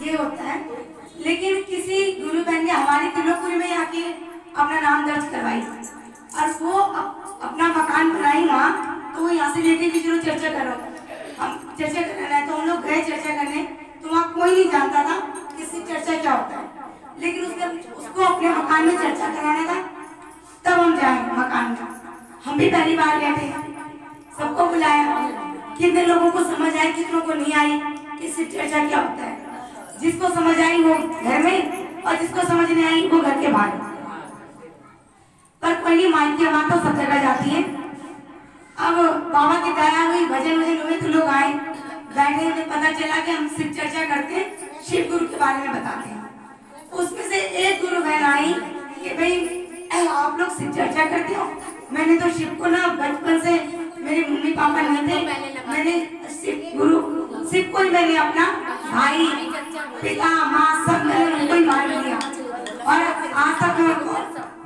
ये होता है। लेकिन किसी गुरु बहन ने हमारी त्रिलोकपुरी में आके अपना नाम दर्ज करवाई और वो अपना मकान बनाई वहाँ, तो वो यहाँ से लेके कि चलो चर्चा करो, हम चर्चा करना है। तो हम लोग गए चर्चा करने, तो वहाँ कोई नहीं जानता था किससे चर्चा क्या होता है। लेकिन उसको अपने मकान में चर्चा कराना था, तब हम जाए मकान में। हम भी पहली बार गए थे, सबको बुलाया, कितने लोगों को समझ आई, कितनों को नहीं आई कि सिर्फ चर्चा क्या होता है। जिसको समझ आई वो घर में, और जिसको समझ नहीं आई वो घर के बाहर। पर कोई नहीं, माइक की आवाज तो सब जगह जाती है। अब बाबा की दया हुई, भजन वजन हुए, तो लोग आए बैठे, तो पता चला कि हम शिव चर्चा करते हैं, शिव गुरु के बारे में बताते हैं। उसमें से एक गुरु बहन आई कि भाई आप लोग शिव चर्चा करते हो। मैंने तो शिव को ना बचपन से, मेरे मम्मी पापा नहीं थे, मैंने शिव को ही मैंने अपना भाई, पिता, माँ सब मैंने उनको ही मान लिया, और आज तक मैं उनको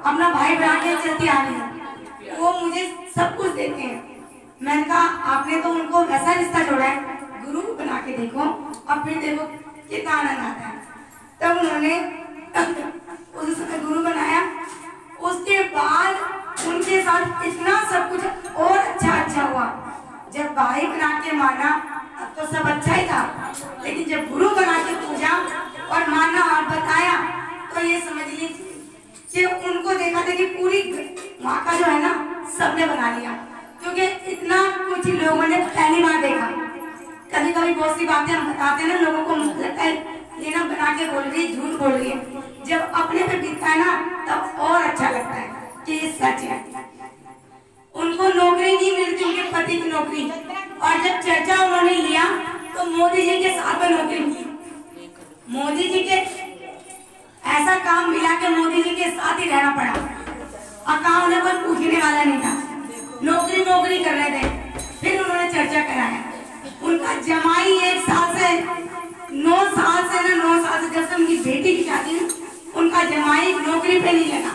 अपना भाई बना के चलती आ रही हूँ। वो मुझे सब कुछ देते हैं। मैंने कहा आपने तो उनको ऐसा रिश्ता जोड़ा है, गुरु बना के देखो, अब फिर देखो कितना आनंद आता है। तब उन्होंने उस समय गुरु बनाया। उसके बाद उनके साथ इतना सब कुछ और अच्छा हुआ। जब भाई बना के माना तब तो सब अच्छा ही था, लेकिन जब गुरु बना के पूजा और माना और बताया, तो ये समझ लीजिए कि उनको देखा था कि पूरी वहाँ का जो है ना सबने बना लिया, क्योंकि इतना कुछ लोगों ने पहली बार देखा। कभी कभी बहुत सी बातें हम बताते हैं ना, लोगों को लगता है ये ना बना के बोल रही है, झूठ बोल रही है। जब अपने पे बीतता है ना तब और अच्छा लगता है कि ये सच है। उनको नौकरी नहीं मिलती, उनके पति की नौकरी, और जब चर्चा उन्होंने लिया तो मोदी जी के साथ में नौकरी मिली। मोदी जी के ऐसा काम मिला कि मोदी जी के साथ ही रहना पड़ा, और काम उन्हें कोई पूछने वाला नहीं था, नौकरी कर रहे थे। फिर उन्होंने चर्चा कराया। उनका जमाई 1 साल से 9 साल से जब से उनकी बेटी की शादी, उनका जमाई नौकरी पे नहीं लगा,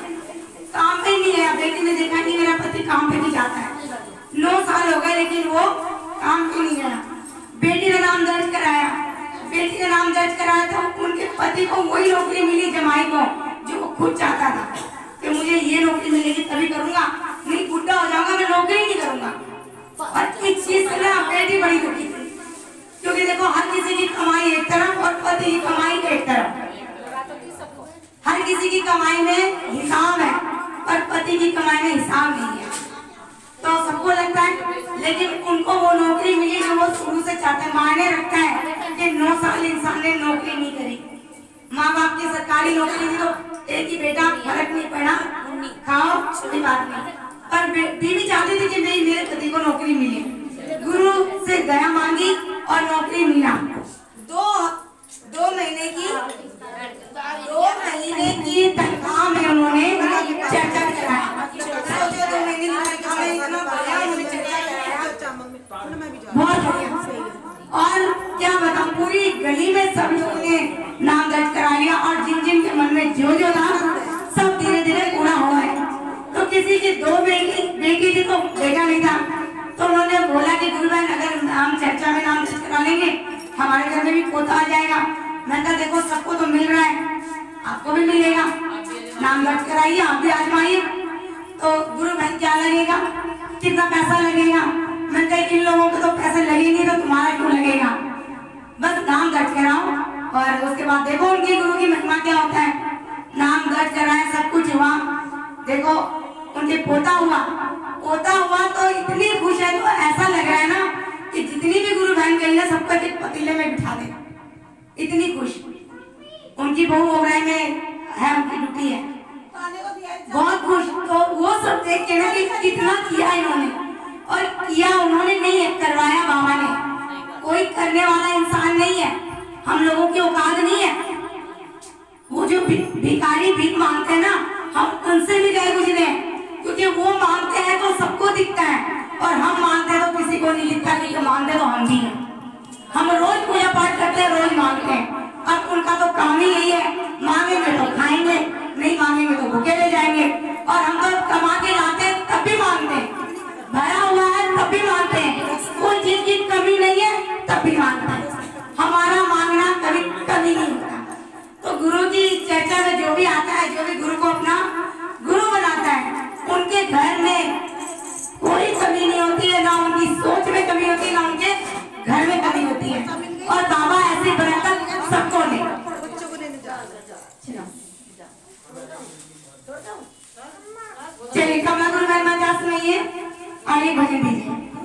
काम पे नहीं गया। बेटी ने देखा कि मेरा पति काम पे नहीं जाता है, 9 साल हो गए लेकिन वो काम पे नहीं गया। बेटी ने नाम दर्ज कराया तो उनके पति को वही नौकरी मिली, जमाई को, जो वो खुद चाहता था कि मुझे ये नौकरी मिलेगी तभी करूंगा, नहीं बुढ़ा हो जाऊंगा मैं नौकरी नहीं करूंगा। और इस चीज से ना बेटी बड़ी दुखी थी, क्योंकि देखो हर किसी की कमाई एक तरफ और पति की कमाई एक तरफ। हर किसी की कमाई में हिसाब है और पति की कमाई में हिसाब नहीं है, तो सबको लगता है। लेकिन उनको वो नौकरी मिली जो वो शुरू से चाहते हैं। मायने रखता है कि 9 साल इंसान ने नौकरी नहीं करी, माँ बाप की सरकारी नौकरी थी तो एक ही बेटा, फर्क नहीं पड़ा, खाओ कोई बात नहीं। पर बीवी चाहती थी कि मेरे पति को नौकरी मिले। गुरु से दया मांगी और नौकरी मिला। दो महीने की तनख्वाह में उन्होंने चर्चा कराया। सोचो 2 महीने की तनख्वाह में इतना बढ़िया उन्होंने चर्चा कराया, बहुत बढ़िया। और क्या बताऊं, पूरी गली में सब लोगों ने नाम दर्ज करा लिया, और जिन जिन के मन में जो था सब धीरे धीरे पूरा हुआ है। तो किसी की 2 बेटी थी तो बेटा नहीं था, तो उन्होंने बोला कि गुरु बहन अगर हम चर्चा में नाम दर्ज करा लेंगे हमारे घर में भी पोता आ जाएगा। मैं कहा देखो सबको तो मिल रहा है, आपको भी मिलेगा, नाम दर्ज कराइए, आप भी आजमाइए। तो गुरु बहन क्या लगेगा, कितना पैसा लगेगा? मैं कहा इन लोगों को तो पैसे लगे नहीं तो तुम्हारा क्यों लगेगा, बस नाम दर्ज कराओ और उसके बाद देखो उनकी गुरु की महिमा क्या होता है। नाम दर्ज कराया, सब कुछ हुआ, देखो उनके पोता हुआ तो इतनी खुश है, तो ऐसा लग रहा है ना कि जितनी भी गुरु बहन गई ना सबको एक पतीले में बिठा दे, इतनी खुश। उनकी बहू ओबराई में है, उनकी ड्यूटी है, बहुत खुश। तो वो सब देख के ना कि कितना किया इन्होंने, और किया उन्होंने नहीं है, करवाया बाबा ने। कोई करने वाला इंसान नहीं है, हम लोगों की औकात नहीं है। वो जो भिखारी भीख मांगते हैं ना, हम उनसे भी गए गुजरे, क्योंकि वो मांगते हैं तो सबको दिखता है, और हम मांगते हैं तो किसी को नहीं दिखता कि मांगते तो हम भी हैं। हम रोज पूजा पाठ करते हैं, रोज मांगते हैं। अब उनका तो काम ही यही है, मांगेंगे तो खाएंगे, नहीं मांगेंगे तो भूखे रह जाएंगे। और हम तो कमा के लाते हैं तब भी मांगते हैं, भरा हुआ है तब भी मांगते हैं, कोई चीज की कमी नहीं है तब भी मांगते हैं। हमारा मांगना कभी घर में कमी होती है, और बाबा ऐसे बरकत सबको ले। चलिए कमला गुरु महिमा क्या सुनाइए, आगे भजन दीजिए।